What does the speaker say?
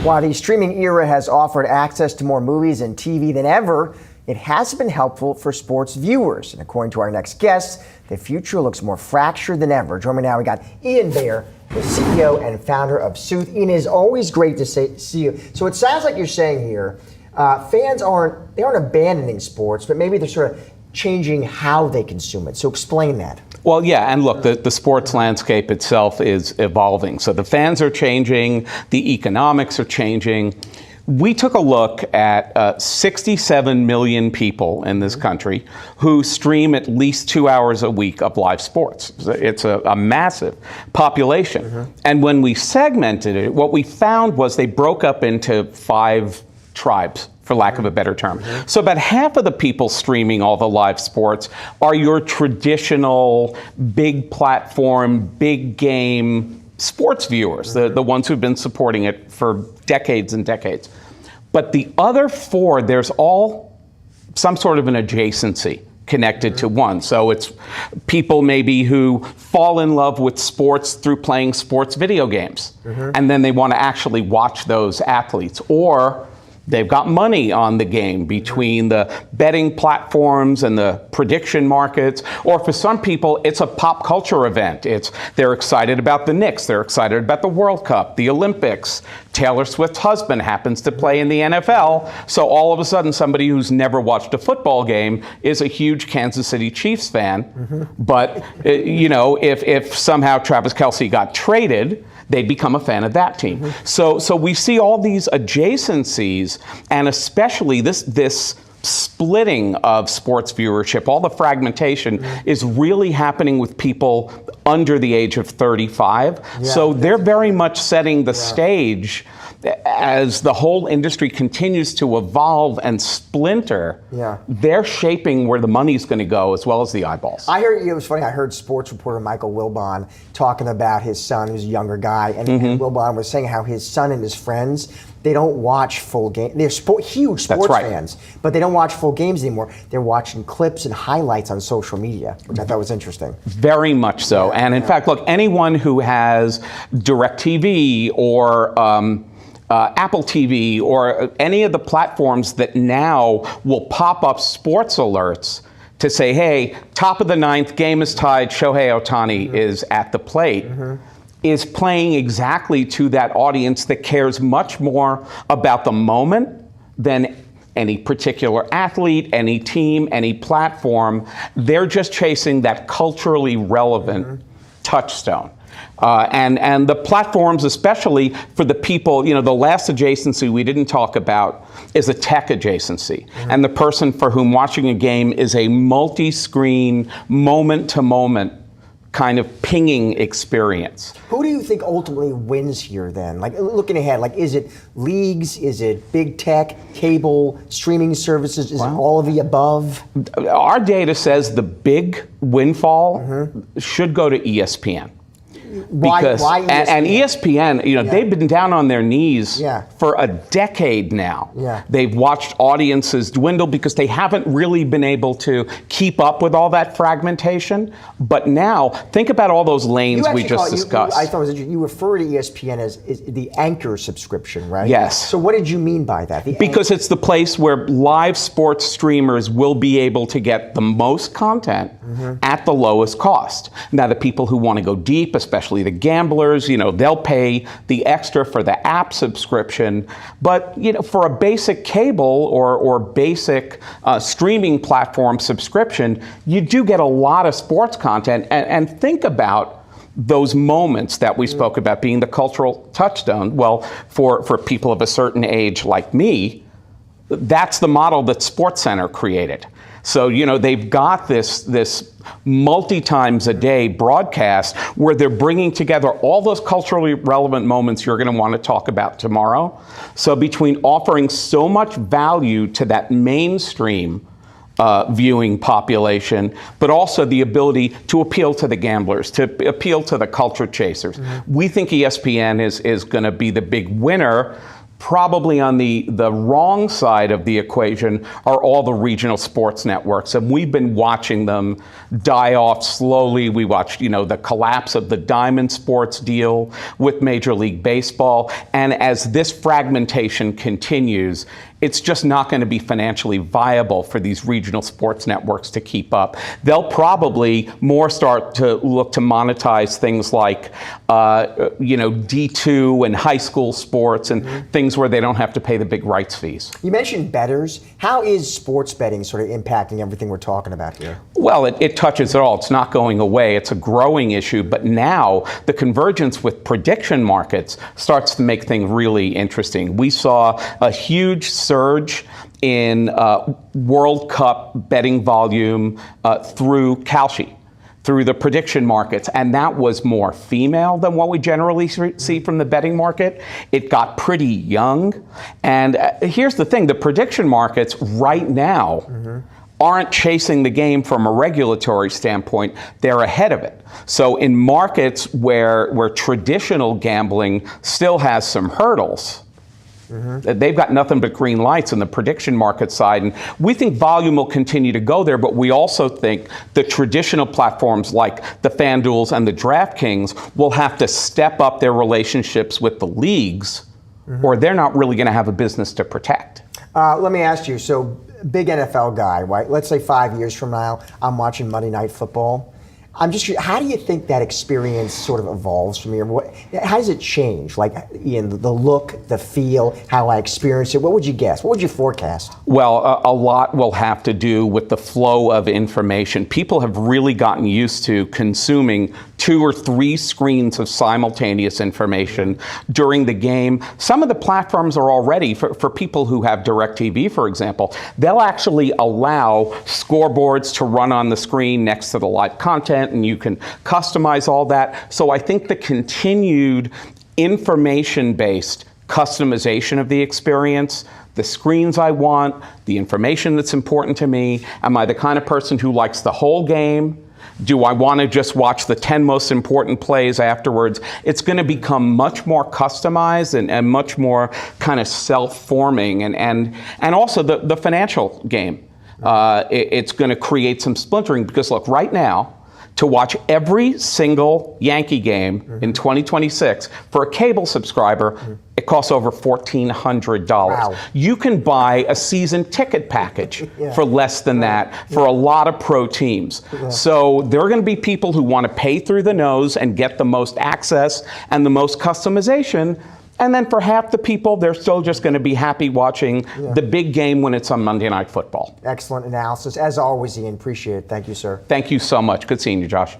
While the streaming era has offered access to more movies and TV than ever, it hasn't been helpful for sports viewers. And according to our next guest, the future looks more fractured than ever. Joining me now, we got Ian Baer, the CEO and founder of Sooth. Ian, it's always great to see you. So it sounds like you're saying here, fans aren't abandoning sports, but maybe they're sort of changing how they consume it. So explain that. Well, yeah, and look, the sports landscape itself is evolving. So the fans are changing, the economics are changing. We took a look at 67 million people in this country who stream at least 2 hours a week of live sports. It's a massive population. And when we segmented it, what we found was they broke up into 5 tribes, for lack of a better term. So about half of the people streaming all the live sports are your traditional big platform, big game sports viewers, the ones who've been supporting it for decades and decades. But the other 4, there's all some sort of an adjacency connected to one. So it's people maybe who fall in love with sports through playing sports video games, and then they want to actually watch those athletes, or they've got money on the game between the betting platforms and the prediction markets. Or for some people, it's a pop culture event. They're excited about the Knicks. They're excited about the World Cup, the Olympics. Taylor Swift's husband happens to play in the NFL. So all of a sudden, somebody who's never watched a football game is a huge Kansas City Chiefs fan. But, you know, if somehow Travis Kelce got traded, they'd become a fan of that team. So we see all these adjacencies, and especially this splitting of sports viewership, all the fragmentation is really happening with people under the age of 35. So they're very much setting the stage as the whole industry continues to evolve and splinter. They're shaping where the money's going to go as well as the eyeballs. I heard, it was funny, I heard sports reporter Michael Wilbon talking about his son, who's a younger guy, and Wilbon was saying how his son and his friends, they don't watch full games. They're huge sports fans, but they don't watch full games anymore. They're watching clips and highlights on social media, which I thought was interesting. Very much so. And in fact, look, anyone who has DirecTV or Apple TV or any of the platforms that now will pop up sports alerts to say, hey, top of the 9th, game is tied, Shohei Ohtani is at the plate, is playing exactly to that audience that cares much more about the moment than any particular athlete, any team, any platform. They're just chasing that culturally relevant touchstone. And the platforms, especially for the people, you know, the last adjacency we didn't talk about is a tech adjacency. And the person for whom watching a game is a multi-screen, moment-to-moment kind of pinging experience. Who do you think ultimately wins here then? Like looking ahead, like is it leagues, is it big tech, cable, streaming services, is it all of the above? Our data says the big windfall should go to ESPN. Why ESPN? And ESPN, you know, they've been down on their knees for a decade now. They've watched audiences dwindle because they haven't really been able to keep up with all that fragmentation. But now, think about all those lanes we just discussed. I thought it was interesting. You refer to ESPN as the anchor subscription, right? Yes. So what did you mean by that? Because it's the place where live sports streamers will be able to get the most content at the lowest cost. Now, the people who want to go deep, especially the gamblers, you know, they'll pay the extra for the app subscription. But, you know, for a basic cable or basic streaming platform subscription, you do get a lot of sports content. And think about those moments that we spoke about being the cultural touchstone. Well, for people of a certain age like me, that's the model that SportsCenter created. So, you know, they've got this multi-times a day broadcast where they're bringing together all those culturally relevant moments you're going to want to talk about tomorrow. So between offering so much value to that mainstream viewing population, but also the ability to appeal to the gamblers, to appeal to the culture chasers, we think ESPN is going to be the big winner. Probably on the wrong side of the equation are all the regional sports networks, and we've been watching them die off slowly. We watched, the collapse of the Diamond Sports deal with Major League Baseball, and as this fragmentation continues, it's just not going to be financially viable for these regional sports networks to keep up. They'll probably more start to look to monetize things like, D2 and high school sports and things where they don't have to pay the big rights fees. You mentioned bettors. How is sports betting sort of impacting everything we're talking about here? Well, it touches it all. It's not going away. It's a growing issue. But now the convergence with prediction markets starts to make things really interesting. We saw a huge surge in World Cup betting volume through Kalshi, through the prediction markets, and that was more female than what we generally see from the betting market. It got pretty young, and here's the thing, the prediction markets right now aren't chasing the game from a regulatory standpoint, they're ahead of it. So in markets where traditional gambling still has some hurdles, they've got nothing but green lights on the prediction market side, and we think volume will continue to go there, but we also think the traditional platforms like the FanDuels and the DraftKings will have to step up their relationships with the leagues, or they're not really going to have a business to protect. Let me ask you, so big NFL guy, right? Let's say 5 years from now, I'm watching Monday Night Football. I'm just curious, how do you think that experience sort of evolves from here? How does it change? Like, Ian, the look, the feel, how I experience it. What would you guess? What would you forecast? Well, a lot will have to do with the flow of information. People have really gotten used to consuming 2 or 3 screens of simultaneous information during the game. Some of the platforms are already, for people who have DirecTV, for example, they'll actually allow scoreboards to run on the screen next to the live content, and you can customize all that. So I think the continued information-based customization of the experience, the screens I want, the information that's important to me, am I the kind of person who likes the whole game? Do I want to just watch the 10 most important plays afterwards? It's going to become much more customized and much more kind of self-forming, and also the financial game. It's going to create some splintering, because look, right now, to watch every single Yankee game in 2026 for a cable subscriber, it costs over $1,400. Wow. You can buy a season ticket package for less than that for a lot of pro teams. So there are going to be people who want to pay through the nose and get the most access and the most customization. And then for half the people, they're still just going to be happy watching the big game when it's on Monday Night Football. Excellent analysis. As always, Ian, appreciate it. Thank you, sir. Thank you so much. Good seeing you, Josh.